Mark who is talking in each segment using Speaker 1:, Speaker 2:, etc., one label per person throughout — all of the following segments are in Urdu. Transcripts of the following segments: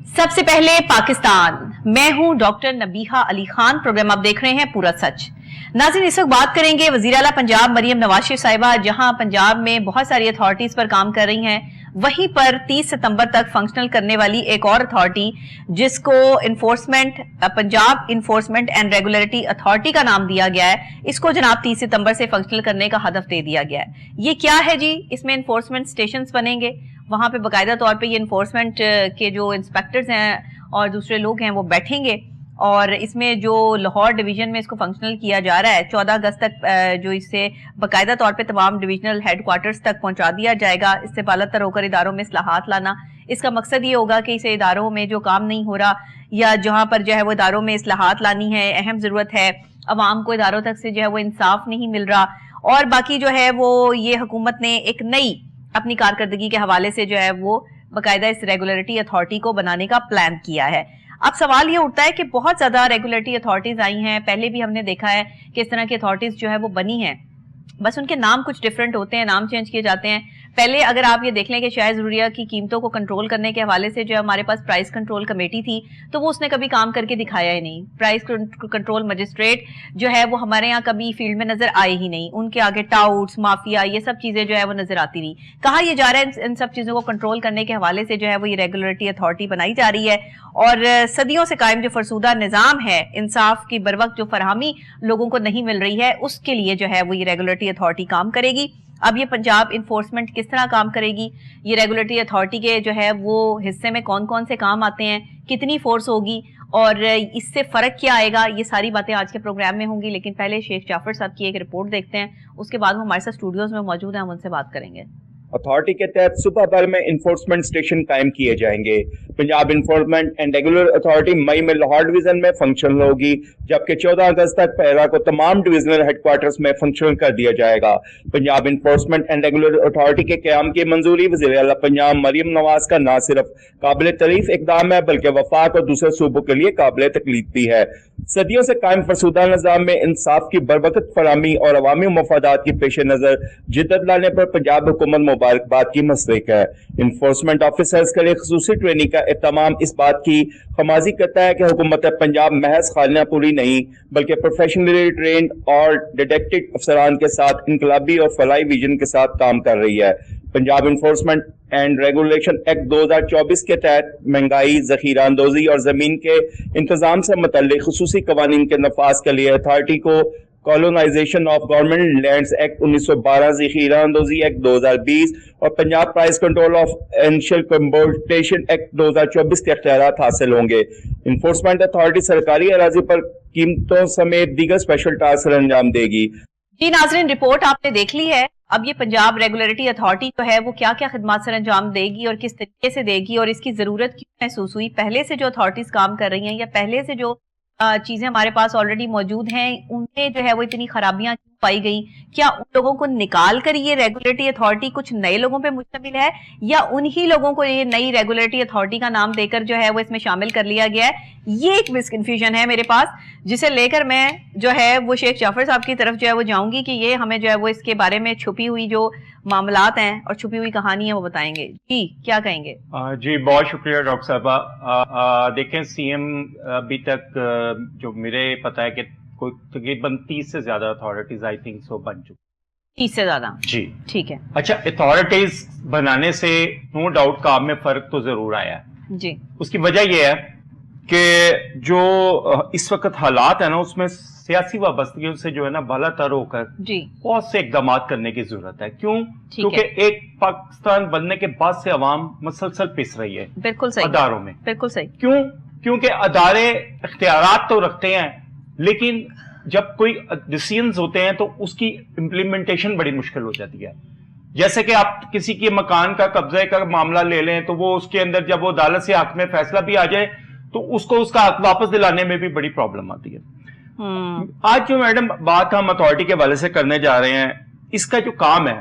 Speaker 1: سب سے پہلے پاکستان، میں ہوں ڈاکٹر نبیہہ علی خان، پروگرام آپ دیکھ رہے ہیں پورا سچ۔ ناظرین، اس وقت بات کریں گے وزیر اعلیٰ پنجاب مریم نواز شریف صاحبہ، جہاں پنجاب میں بہت ساری اتھارٹیز پر کام کر رہی ہیں، وہیں پر 30 ستمبر تک فنکشنل کرنے والی ایک اور اتھارٹی جس کو Punjab enforcement and regulatory authority کا نام دیا گیا ہے، اس کو جناب 30 ستمبر سے فنکشنل کرنے کا ہدف دے دیا گیا ہے۔ یہ کیا ہے جی؟ اس میں انفورسمنٹ سٹیشنز بنیں گے، وہاں پہ باقاعدہ طور پہ یہ انفورسمنٹ کے جو انسپیکٹرز ہیں اور دوسرے لوگ ہیں وہ بیٹھیں گے، اور اس میں جو لاہور ڈویژن میں اس کو فنکشنل کیا جا رہا ہے 14 اگست تک جو اس سے باقاعدہ طور پہ تمام ڈویژنل ہیڈ کوارٹرز تک پہنچا دیا جائے گا، اس سے بالاتر ہو کر اداروں میں اصلاحات لانا۔ اس کا مقصد یہ ہوگا کہ اسے اداروں میں جو کام نہیں ہو رہا یا جہاں پر جو ہے وہ اداروں میں اصلاحات لانی ہے، اہم ضرورت ہے، عوام کو اداروں تک سے جو ہے وہ انصاف نہیں مل رہا، اور باقی جو ہے وہ یہ حکومت نے ایک نئی اپنی کارکردگی کے حوالے سے جو ہے وہ باقاعدہ اس ریگولیٹری اتھارٹی کو بنانے کا پلان کیا ہے۔ اب سوال یہ اٹھتا ہے کہ بہت زیادہ ریگولیٹری اتھارٹیز آئی ہیں، پہلے بھی ہم نے دیکھا ہے کہ اس طرح کی اتھارٹیز جو ہے وہ بنی ہیں، بس ان کے نام کچھ ڈیفرنٹ ہوتے ہیں، نام چینج کیے جاتے ہیں۔ پہلے اگر آپ یہ دیکھ لیں کہ شائع ضروریہ کی قیمتوں کو کنٹرول کرنے کے حوالے سے جو ہمارے پاس پرائس کنٹرول کمیٹی تھی، تو وہ اس نے کبھی کام کر کے دکھایا ہی نہیں۔ پرائس کنٹرول مجسٹریٹ جو ہے وہ ہمارے یہاں کبھی فیلڈ میں نظر آئے ہی نہیں، ان کے آگے ٹاؤٹس، مافیا، یہ سب چیزیں جو ہے وہ نظر آتی نہیں۔ کہا یہ جا رہا ہے ان سب چیزوں کو کنٹرول کرنے کے حوالے سے جو ہے وہ یہ ریگولیٹری اتھارٹی بنائی جا رہی ہے، اور صدیوں سے قائم جو فرسودہ نظام ہے، انصاف کی بروقت جو فراہمی لوگوں کو نہیں مل رہی ہے، اس کے لیے جو ہے وہ یہ ریگولیٹری اتھارٹی کام کرے گی۔ اب یہ پنجاب انفورسمنٹ کس طرح کام کرے گی، یہ ریگولیٹری اتھارٹی کے جو ہے وہ حصے میں کون کون سے کام آتے ہیں، کتنی فورس ہوگی، اور اس سے فرق کیا آئے گا، یہ ساری باتیں آج کے پروگرام میں ہوں گی۔ لیکن پہلے شیخ جعفر صاحب کی ایک رپورٹ دیکھتے ہیں، اس کے بعد وہ ہمارے ساتھ اسٹوڈیوز میں موجود ہیں، ہم ان سے بات کریں گے۔
Speaker 2: اتھارٹی کے تحت صوبہ بھر میں انفورسمنٹ اسٹیشن قائم کیے جائیں گے۔ Punjab enforcement and regular authority مئی میں لاہور ڈویژن میں فنکشنل ہوگی، جبکہ 14 اگست تک پیرا کو تمام ڈویژنل ہیڈ کوارٹرز میں فنکشنل کر دیا جائے گا۔ Punjab enforcement and regular authority کے قیام کی منظوری وزیر اعلیٰ پنجاب مریم نواز کا نہ صرف قابل تعریف اقدام ہے، بلکہ وفاق اور دوسرے صوبوں کے لیے قابل تکلیف بھی ہے۔ صدیوں سے قائم فرسودہ نظام میں انصاف کی بروقت فراہمی اور عوامی مفادات کے پیش نظر جدت لانے پر پنجاب حکومت مبارکباد کی مستحق ہے۔ انفورسمنٹ آفیسرز کے لیے خصوصی ٹریننگ کا اہتمام اس بات کی خمازی کرتا ہے کہ حکومت پنجاب محض خانہ پوری نہیں بلکہ پروفیشنلی ٹرینڈ اور ڈیڈکٹڈ افسران کے ساتھ انقلابی اور فلاحی ویژن کے ساتھ کام کر رہی ہے۔ Punjab enforcement and regulation act 2024 کے تحت مہنگائی، ذخیرہ اندوزی اور زمین کے انتظام سے متعلق خصوصی قوانین کے نفاذ کے لیے اتھارٹی کو colonisation of government lands act 1912، ذخیرہ اندوزی ایکٹ 2020 اور Punjab price control of essential composition act 2024 کے اختیارات حاصل ہوں گے۔ انفورسمنٹ اتھارٹی سرکاری اراضی پر قیمتوں سمیت دیگر اسپیشل ٹاسک سر انجام دے گی۔
Speaker 1: جی ناظرین، رپورٹ آپ نے دیکھ لی ہے۔ اب یہ پنجاب ریگولیٹری اتھارٹی جو ہے وہ کیا کیا خدمات سر انجام دے گی اور کس طریقے سے دے گی، اور اس کی ضرورت کیوں محسوس ہوئی؟ پہلے سے جو اتھارٹیز کام کر رہی ہیں یا پہلے سے جو چیزیں ہمارے پاس آلریڈی موجود ہیں، ان میں جو ہے وہ اتنی خرابیاں کیوں پائی گئی؟ کیا ان لوگوں کو نکال کر یہ ریگولیٹری اتھارٹی کچھ نئے لوگوں پہ مشتمل ہے، یا انہی لوگوں کو یہ نئی ریگولیٹری اتھارٹی کا نام دے کر جو ہے وہ اس میں شامل کر لیا گیا ہے؟ یہ ایک مس کنفیوژن ہے میرے پاس، جسے لے کر میں جو ہے وہ شیخ جعفر صاحب کی طرف جو ہے وہ جاؤں گی کہ یہ ہمیں جو ہے وہ اس کے بارے میں چھپی ہوئی جو معاملات ہیں اور چھپی ہوئی کہانی ہے وہ بتائیں گے۔ جی کیا کہیں گے؟
Speaker 3: جی بہت شکریہ ڈاکٹر صاحبہ۔ دیکھیں سی ایم ابھی تک جو میرے پتہ ہے کہ کوئی تقریباً 30 سے زیادہ اتھارٹیز آئی تھنک سو بن چکی۔
Speaker 1: 30 سے زیادہ؟
Speaker 3: جی
Speaker 1: ٹھیک ہے۔
Speaker 3: اچھا، اتھارٹیز بنانے سے نو ڈاؤٹ کام میں فرق تو ضرور آیا ہے۔
Speaker 1: جی،
Speaker 3: اس کی وجہ یہ ہے کہ جو اس وقت حالات ہیں نا، اس میں سیاسی وابستگیوں سے جو ہے نا بالا تر ہو کر
Speaker 1: جی
Speaker 3: بہت سے اقدامات کرنے کی ضرورت ہے۔ کیوں؟
Speaker 1: ٹھیک ہے۔
Speaker 3: کیونکہ ایک پاکستان بننے کے بعد سے عوام مسلسل پس رہی ہے
Speaker 1: بالکل صحیح،
Speaker 3: اداروں میں۔
Speaker 1: بالکل صحیح۔
Speaker 3: کیوں؟ کیونکہ ادارے اختیارات تو رکھتے ہیں، لیکن جب کوئی ڈیسیژنز ہوتے ہیں تو اس کی امپلیمنٹیشن بڑی مشکل ہو جاتی ہے۔ جیسے کہ آپ کسی کے مکان کا قبضے کا معاملہ لے لیں تو وہ اس کے اندر جب وہ عدالت سے حق میں فیصلہ بھی آ جائے تو اس کو اس کا حق واپس دلانے میں بھی بڑی پرابلم آتی ہے۔ آج جو میڈم بات ہم اتھارٹی کے حوالے سے کرنے جا رہے ہیں، اس کا جو کام ہے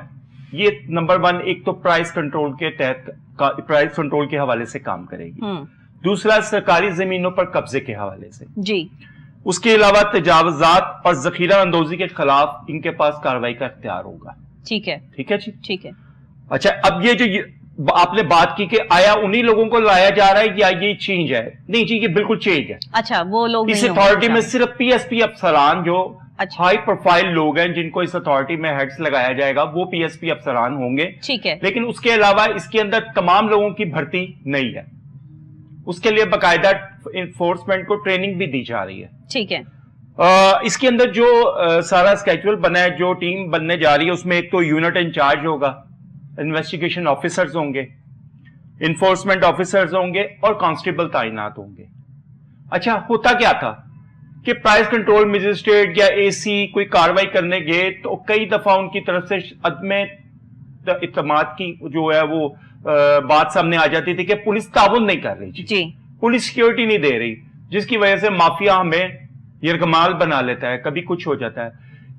Speaker 3: یہ نمبر 1 ایک تو پرائس کنٹرول کے تحت پرائس کنٹرول کے حوالے سے کام کرے گی، دوسرا سرکاری زمینوں پر قبضے کے حوالے سے،
Speaker 1: جی
Speaker 3: اس کے علاوہ تجاوزات اور ذخیرہ اندوزی کے خلاف ان کے پاس کارروائی کا اختیار ہوگا۔
Speaker 1: ٹھیک ہے،
Speaker 3: ٹھیک ہے جی،
Speaker 1: ٹھیک ہے۔
Speaker 3: اچھا، اب یہ جو آپ نے بات کی کہ آیا انہی لوگوں کو لایا جا رہا ہے یا یہ چینج ہے؟ نہیں جی، یہ بالکل چینج ہے.
Speaker 1: اچھا، وہ لوگ
Speaker 3: اس اتھارٹی میں صرف پی ایس پی افسران جو ہائی پروفائل لوگ ہیں جن کو اس اتھارٹی میں ہیڈز لگایا جائے گا وہ پی ایس پی افسران ہوں گے.
Speaker 1: ٹھیک ہے. لیکن
Speaker 3: اس کے علاوہ اس کے اندر تمام لوگوں کی بھرتی نہیں ہے. اس کے لیے باقاعدہ انفورسمنٹ کو ٹریننگ بھی دی جا رہی ہے.
Speaker 1: ٹھیک ہے.
Speaker 3: اس کے اندر جو سارا اسکیجول بنا ہے، جو ٹیم بننے جا رہی ہے، اس میں ایک تو یونٹ انچارج ہوگا، انویسٹیگیشن آفیسرز ہوں گے، انفورسمنٹ آفیسرز ہوں گے اور کانسٹیبل تعینات ہوں گے. اچھا، ہوتا کیا تھا کہ پرائز کنٹرول مجسٹریٹ یا اے سی کوئی کاروائی کرنے گئے تو کئی دفعہ ان کی طرف سے عدم اعتماد کی جو ہے وہ بات سامنے آ جاتی تھی کہ پولیس تعاون نہیں کر رہی جی، پولیس سیکیورٹی نہیں دے رہی، جس کی وجہ سے مافیا ہمیں یرغمال بنا لیتا ہے، کبھی کچھ ہو جاتا ہے.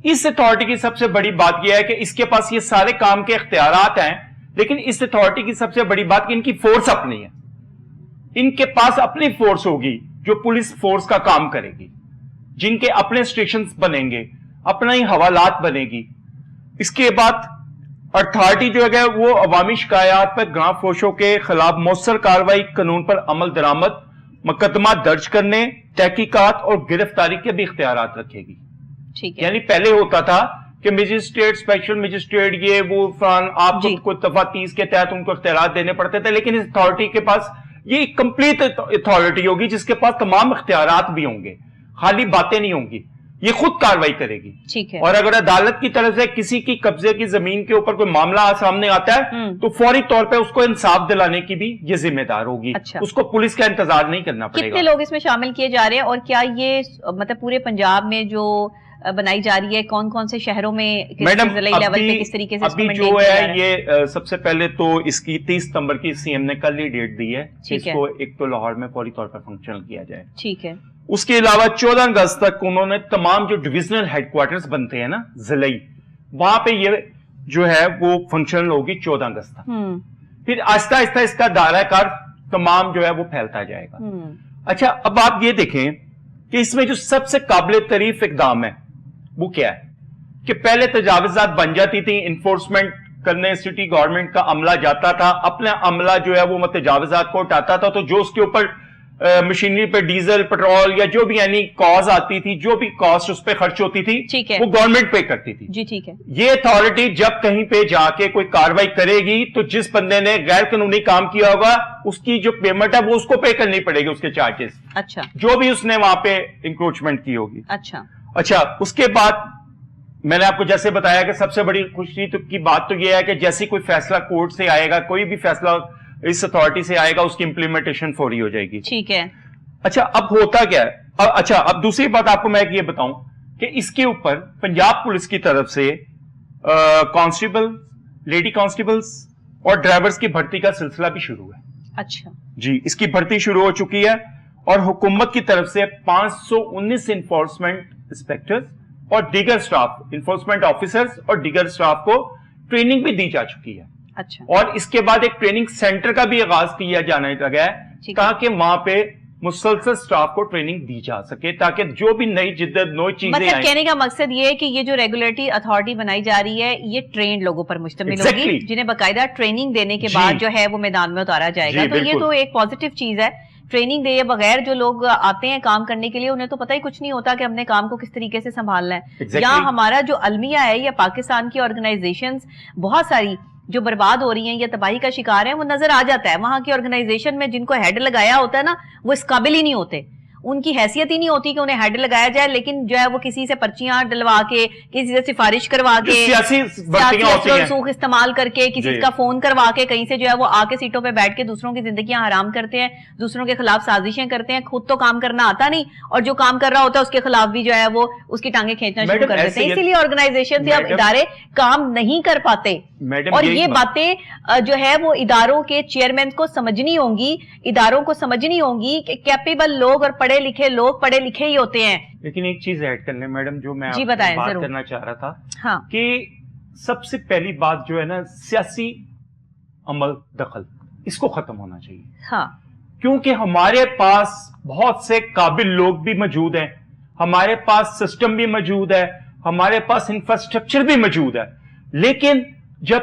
Speaker 3: اس اتھارٹی کی سب سے بڑی بات یہ ہے کہ اس کے پاس یہ سارے کام کے اختیارات ہیں، لیکن اس اتھارٹی کی سب سے بڑی بات کہ ان کی فورس اپنی ہے. ان کے پاس اپنی فورس ہوگی جو پولیس فورس کا کام کرے گی، جن کے اپنے اسٹیشنز بنیں گے، اپنا ہی حوالات بنے گی. اس کے بعد اتھارٹی جو ہے وہ عوامی شکایات پر گراں فوشوں کے خلاف مؤثر کاروائی، قانون پر عمل درآمد، مقدمات درج کرنے، تحقیقات اور گرفتاری کے بھی اختیارات رکھے گی. یعنی پہلے ہوتا تھا کہ مجسٹریٹ، اسپیشل مجسٹریٹ، یہ وہ آپ کو دفعہ 30 کے تحت ان کو اختیارات دینے پڑتے تھے، لیکن اس اتھارٹی کے پاس یہ ایک کمپلیٹ اتھارٹی ہوگی جس کے پاس تمام اختیارات بھی ہوں گے، خالی باتیں نہیں ہوں گی، یہ خود کاروائی کرے گی. اور اگر عدالت کی طرف سے کسی کی قبضے کی زمین کے اوپر کوئی معاملہ سامنے آتا ہے تو فوری طور پہ اس کو انصاف دلانے کی بھی یہ ذمہ دار ہوگی. اس کو پولیس کا انتظار نہیں کرنا پڑے گا.
Speaker 1: کتنے لوگ اس میں شامل کیے جا رہے ہیں اور کیا یہ مطلب پورے پنجاب میں جو بنائی جا رہی ہے، کون کون سے شہروں میں ضلعی لیول پہ کس طریقے سے
Speaker 3: ابھی جو ہے یہ سب سے پہلے تو اس کی 30 ستمبر کی سی ایم نے کل ہی ڈیٹ دی ہے، اس کو ایک تو لاہور میں فوری طور پر فنکشنل کیا جائے.
Speaker 1: ٹھیک ہے.
Speaker 3: اس کے علاوہ 14 اگست تک انہوں نے تمام جو ڈویژنل ہیڈ کوارٹرز بنتے ہیں نا ضلعی، وہاں پہ یہ جو ہے وہ فنکشنل ہوگی 14 اگست تک. پھر آہستہ آہستہ اس کا دائرہ کار تمام جو ہے وہ پھیلتا جائے گا. اچھا، اب آپ یہ دیکھیں کہ اس میں جو سب سے قابل تعریف اقدام ہے وہ کیا ہے کہ پہلے تجاوزات بن جاتی تھی، انفورسمنٹ کرنے سٹی گورنمنٹ کا عملہ جاتا تھا، اپنا عملہ جو ہے وہ تجاوزات کو اٹھاتا تھا، تو جو اس کے اوپر مشینری پہ ڈیزل، پیٹرول یا جو بھی یعنی کاز آتی تھی، جو بھی کاسٹ اس پہ خرچ ہوتی تھی وہ گورنمنٹ پے کرتی تھی.
Speaker 1: جی ٹھیک ہے. یہ
Speaker 3: اتھارٹی جب کہیں پہ جا کے کوئی کاروائی کرے گی تو جس بندے نے غیر قانونی کام کیا ہوگا اس کی جو پیمنٹ ہے وہ اس کو پے کرنی پڑے گی، اس کے چارجز.
Speaker 1: اچھا. جو
Speaker 3: بھی اس نے وہاں پہ انکروچمنٹ کی ہوگی.
Speaker 1: اچھا،
Speaker 3: اس کے بعد میں نے آپ کو جیسے بتایا کہ سب سے بڑی خوشی کی بات تو یہ ہے کہ جیسے کوئی فیصلہ کورٹ سے آئے گا، کوئی بھی فیصلہ اس اتھارٹی سے آئے گا، اس کی امپلیمنٹیشن فوری ہو جائے گی.
Speaker 1: ٹھیک ہے.
Speaker 3: اچھا، اب ہوتا کیا ہے؟ اچھا، اب دوسری بات آپ کو میں یہ بتاؤں کہ اس کے اوپر پنجاب پولیس کی طرف سے کانسٹیبل، لیڈی کانسٹیبلز اور ڈرائیورز کی بھرتی کا سلسلہ بھی شروع ہے.
Speaker 1: اچھا
Speaker 3: جی، اس کی بھرتی شروع ہو چکی ہے اور حکومت کی طرف سے 519 انفورسمنٹ انسپیکٹرز اور دیگر سٹاف، انفورسمنٹ آفیسرز اور دیگر سٹاف کو ٹریننگ بھی دی جا چکی ہے.
Speaker 1: اچھا. اور
Speaker 3: اس کے بعد ایک ٹریننگ سینٹر کا بھی آغاز کیا جانے لگا ہے تاکہ وہاں پہ مسلسل سٹاف کو ٹریننگ دی جا سکے، تاکہ جو بھی نئی جدت، نئی چیزیں
Speaker 1: مطلب کہنے کا مقصد یہ ہے کہ یہ جو ریگولیٹری اتھارٹی بنائی جا رہی ہے یہ ٹرینڈ لوگوں پر مشتمل ہوگی، جنہیں باقاعدہ ٹریننگ دینے کے بعد جو ہے وہ میدان میں اتارا جائے گا. تو یہ تو ایک پازیٹیو چیز ہے. ٹریننگ دے بغیر جو لوگ آتے ہیں کام کرنے کے لیے انہیں تو پتہ ہی کچھ نہیں ہوتا کہ ہم نے کام کو کس طریقے سے سنبھالنا ہے. یا ہمارا جو المیہ ہے یا پاکستان کی آرگنائزیشنز بہت ساری جو برباد ہو رہی ہیں یا تباہی کا شکار ہیں، وہ نظر آ جاتا ہے. وہاں کی آرگنائزیشن میں جن کو ہیڈ لگایا ہوتا ہے نا، وہ اس قابل ہی نہیں ہوتے، ان کی حیثیت ہی نہیں ہوتی کہ انہیں ہیڈ لگایا جائے، لیکن جو ہے وہ کسی سے پرچیاں ڈلوا کے، کسی سے سفارش کروا کے، سیاسی رسوخ استعمال کر کے، کسی کا فون کروا کے، کہیں سے جو ہے وہ آ کے سیٹوں پہ بیٹھ کے دوسروں کی زندگیاں حرام کرتے ہیں، دوسروں کے خلاف سازشیں کرتے ہیں. خود تو کام کرنا آتا نہیں اور جو کام کر رہا ہوتا ہے اس کے خلاف بھی جو ہے وہ اس کی ٹانگیں کھینچنا شروع کر دیتے ہیں. اسی لیے آرگنائزیشن یا ادارے کام نہیں کر پاتے. اور یہ باتیں جو ہے وہ اداروں کے چیئرمین کو سمجھنی ہوں گی، اداروں کو سمجھنی ہوں گی کہ کیپیبل لوگ اور پڑھے لکھے لوگ پڑھے لکھے ہی ہوتے ہیں.
Speaker 3: لیکن ایک چیز ایڈ کر لیں میڈم جو میں
Speaker 1: بات
Speaker 3: کرنا چاہ رہا تھا کہ سب سے پہلی بات جو ہے نا، سیاسی عمل دخل، اس کو ختم ہونا چاہیے. کیونکہ ہمارے پاس بہت سے قابل لوگ بھی موجود ہیں، ہمارے پاس سسٹم بھی موجود ہے، ہمارے پاس انفراسٹرکچر بھی موجود ہے، لیکن جب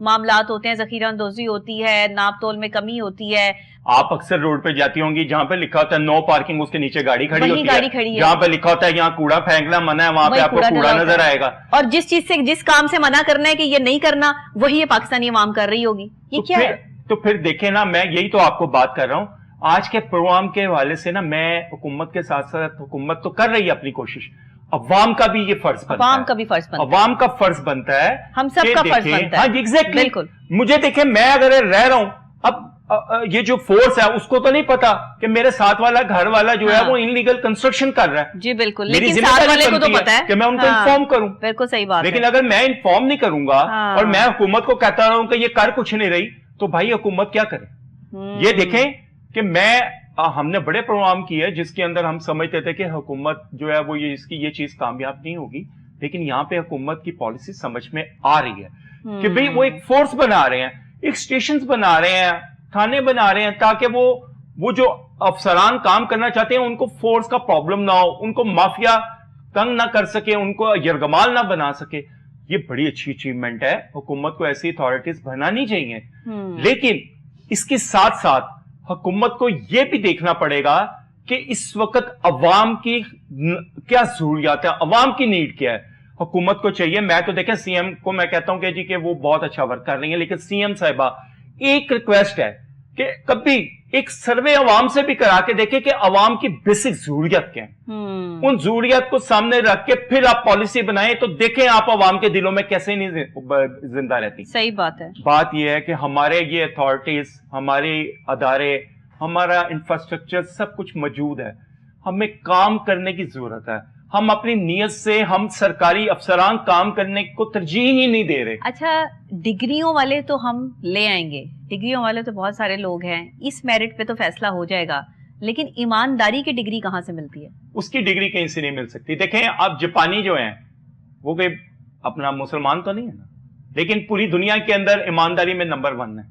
Speaker 1: معاملات ہوتے ہیں, ذخیرہ اندوزی ہوتی ہے, ناپ تول میں کمی ہوتی ہے.
Speaker 3: آپ اکثر روڈ پہ جاتی ہوں گی جہاں پہ لکھا ہوتا ہے نو پارکنگ, اس کے نیچے گاڑی کھڑی ہوتی ہے. جہاں پہ لکھا ہوتا ہے یہاں کوڑا پھینکنا منع ہے, وہاں پہ آپ کو کوڑا نظر آئے گا.
Speaker 1: اور جس چیز سے, جس کام سے منع کرنا ہے کہ یہ نہیں کرنا, وہی یہ پاکستانی عوام کر رہی ہوگی. یہ کیا ہے؟
Speaker 3: تو پھر دیکھیں نا, میں یہی تو آپ کو بات کر رہا ہوں آج کے پروگرام کے حوالے سے نا. میں حکومت کے ساتھ ساتھ, حکومت تو کر رہی ہے اپنی کوشش, عوام کا بھی یہ فرض بنتا ہے,
Speaker 1: عوام کا بھی فرض بنتا ہے,
Speaker 3: عوام کا فرض بنتا ہے,
Speaker 1: ہم سب کا فرض بنتا ہے.
Speaker 3: ہاں ایگزیکٹلی.
Speaker 1: بالکل.
Speaker 3: مجھے دیکھیں, میں اگر رہ رہا ہوں, اب یہ جو فورس ہے اس کو تو نہیں پتا کہ میرے ساتھ والا گھر والا جو ہے وہ انلیگل کنسٹرکشن کر رہا ہے.
Speaker 1: جی بالکل, لیکن ساتھ والے کو تو پتا ہے
Speaker 3: کہ میں ان کو انفارم کروں.
Speaker 1: بالکل صحیح بات.
Speaker 3: لیکن اگر میں انفارم نہیں کروں گا اور میں حکومت کو کہتا رہا ہوں کہ یہ کر کچھ نہیں رہی, تو بھائی حکومت کیا کرے؟ یہ دیکھیں کہ ہم نے بڑے پروگرام کیے جس کے اندر ہم سمجھتے تھے کہ حکومت جو ہے وہ اس کی یہ چیز کامیاب نہیں ہوگی, لیکن یہاں پہ حکومت کی پالیسی سمجھ میں آ رہی ہے کہ بھئی وہ ایک فورس بنا رہے ہیں, ایک اسٹیشنز بنا رہے ہیں, تھانے بنا رہے ہیں, تاکہ وہ جو افسران کام کرنا چاہتے ہیں ان کو فورس کا پرابلم نہ ہو, ان کو مافیا تنگ نہ کر سکے, ان کو یرغمال نہ بنا سکے. یہ بڑی اچھی اچیومنٹ ہے, حکومت کو ایسی اتھارٹیز بنانی چاہیے. لیکن اس کے ساتھ ساتھ حکومت کو یہ بھی دیکھنا پڑے گا کہ اس وقت عوام کی کیا ضروریات ہیں, عوام کی نیڈ کیا ہے. حکومت کو چاہیے, میں تو دیکھیں سی ایم کو میں کہتا ہوں کہ جی کہ وہ بہت اچھا ورک کر رہی ہیں, لیکن سی ایم صاحبہ ایک ریکویسٹ ہے کہ کبھی ایک سروے عوام سے بھی کرا کے دیکھیں کہ عوام کی بیسک ضروریات کیا ہیں. ان ضروریات کو سامنے رکھ کے پھر آپ پالیسی بنائیں, تو دیکھیں آپ عوام کے دلوں میں کیسے نہیں زندہ رہتی.
Speaker 1: صحیح بات ہے. بات
Speaker 3: یہ ہے کہ ہمارے یہ اتھارٹیز, ہمارے ادارے, ہمارا انفراسٹرکچر سب کچھ موجود ہے, ہمیں کام کرنے کی ضرورت ہے. ہم اپنی نیت سے, ہم سرکاری افسران کام کرنے کو ترجیح ہی نہیں دے رہے.
Speaker 1: اچھا, ڈگریوں والے تو ہم لے آئیں گے, ڈگریوں والے تو بہت سارے لوگ ہیں, اس میرٹ پہ تو فیصلہ ہو جائے گا, لیکن ایمانداری کی ڈگری کہاں سے ملتی ہے؟
Speaker 3: اس کی ڈگری کہیں سے نہیں مل سکتی. دیکھیں آپ جاپانی جو ہیں وہ کوئی اپنا مسلمان تو نہیں ہے نا, لیکن پوری دنیا کے اندر ایمانداری میں نمبر 1 ہے.